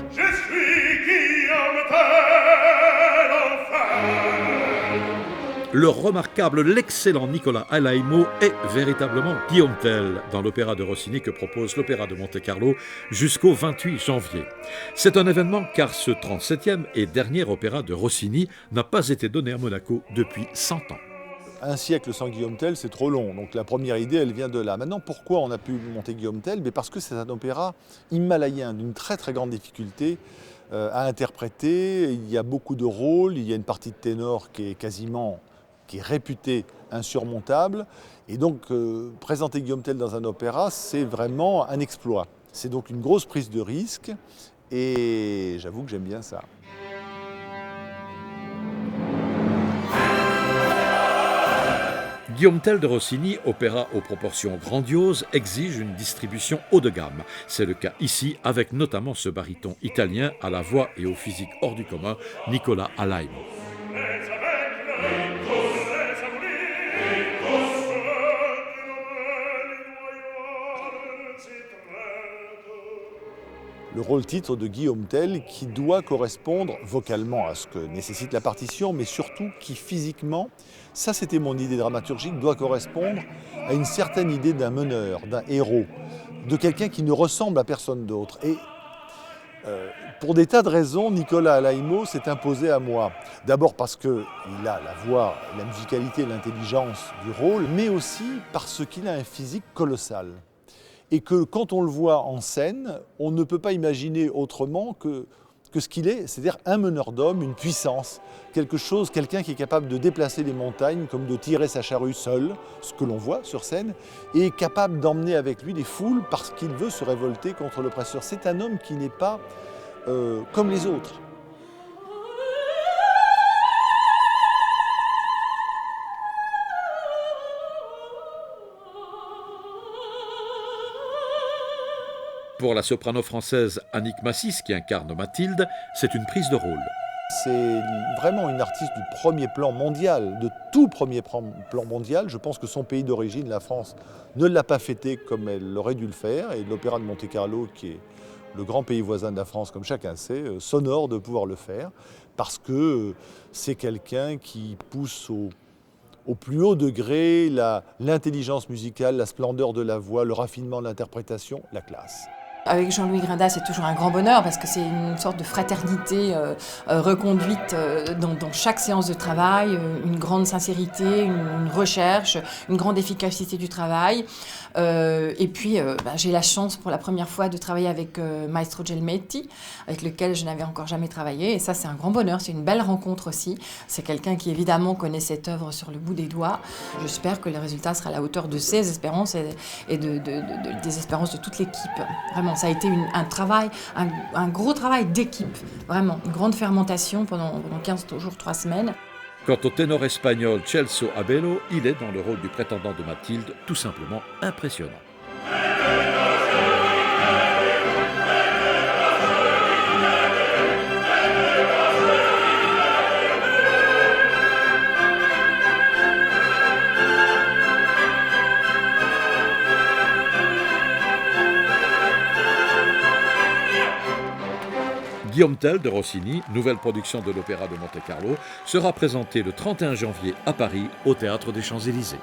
Je suis Guillaume Tell, enfin. Le remarquable, l'excellent Nicolas Alaimo est véritablement Guillaume Tell dans l'opéra de Rossini que propose l'Opéra de Monte-Carlo jusqu'au 28 janvier. C'est un événement car ce 37e et dernier opéra de Rossini n'a pas été donné à Monaco depuis 100 ans. Un siècle sans Guillaume Tell, c'est trop long. Donc la première idée, elle vient de là. Maintenant, pourquoi on a pu monter Guillaume Tell? Parce que c'est un opéra himalayen d'une très très grande difficulté à interpréter. Il y a beaucoup de rôles, il y a une partie de ténor qui est réputée insurmontable. Et donc présenter Guillaume Tell dans un opéra, c'est vraiment un exploit. C'est donc une grosse prise de risque et j'avoue que j'aime bien ça. Guillaume Tell de Rossini, opéra aux proportions grandioses, exige une distribution haut de gamme. C'est le cas ici, avec notamment ce baryton italien à la voix et au physique hors du commun, Nicolas Alaimo. Le rôle-titre de Guillaume Tell qui doit correspondre vocalement à ce que nécessite la partition, mais surtout qui physiquement, ça c'était mon idée dramaturgique, doit correspondre à une certaine idée d'un meneur, d'un héros, de quelqu'un qui ne ressemble à personne d'autre. Et pour des tas de raisons, Nicolas Alaimo s'est imposé à moi. D'abord parce qu'il a la voix, la musicalité, l'intelligence du rôle, mais aussi parce qu'il a un physique colossal. Et que quand on le voit en scène, on ne peut pas imaginer autrement que ce qu'il est, c'est-à-dire un meneur d'hommes, une puissance, quelqu'un qui est capable de déplacer les montagnes, comme de tirer sa charrue seul, ce que l'on voit sur scène, et capable d'emmener avec lui des foules parce qu'il veut se révolter contre l'oppresseur. C'est un homme qui n'est pas comme les autres. Pour la soprano française Annick Massis, qui incarne Mathilde, c'est une prise de rôle. C'est vraiment une artiste du premier plan mondial, de tout premier plan mondial. Je pense que son pays d'origine, la France, ne l'a pas fêté comme elle aurait dû le faire. Et l'Opéra de Monte-Carlo, qui est le grand pays voisin de la France, comme chacun sait, s'honore de pouvoir le faire, parce que c'est quelqu'un qui pousse au plus haut degré l'intelligence musicale, la splendeur de la voix, le raffinement de l'interprétation, la classe. Avec Jean-Louis Grinda, c'est toujours un grand bonheur parce que c'est une sorte de fraternité reconduite dans chaque séance de travail, une grande sincérité, une recherche, une grande efficacité du travail. Et puis, j'ai la chance pour la première fois de travailler avec Maestro Gelmetti, avec lequel je n'avais encore jamais travaillé. Et ça, c'est un grand bonheur, c'est une belle rencontre aussi. C'est quelqu'un qui, évidemment, connaît cette œuvre sur le bout des doigts. J'espère que le résultat sera à la hauteur de ses espérances et des espérances de toute l'équipe. Vraiment, ça a été un travail, un gros travail d'équipe. Vraiment, une grande fermentation pendant 15 jours, 3 semaines. Quant au ténor espagnol Celso Abello, il est dans le rôle du prétendant de Mathilde, tout simplement impressionnant. Guillaume Tell de Rossini, nouvelle production de l'Opéra de Monte-Carlo, sera présenté le 31 janvier à Paris au Théâtre des Champs-Élysées.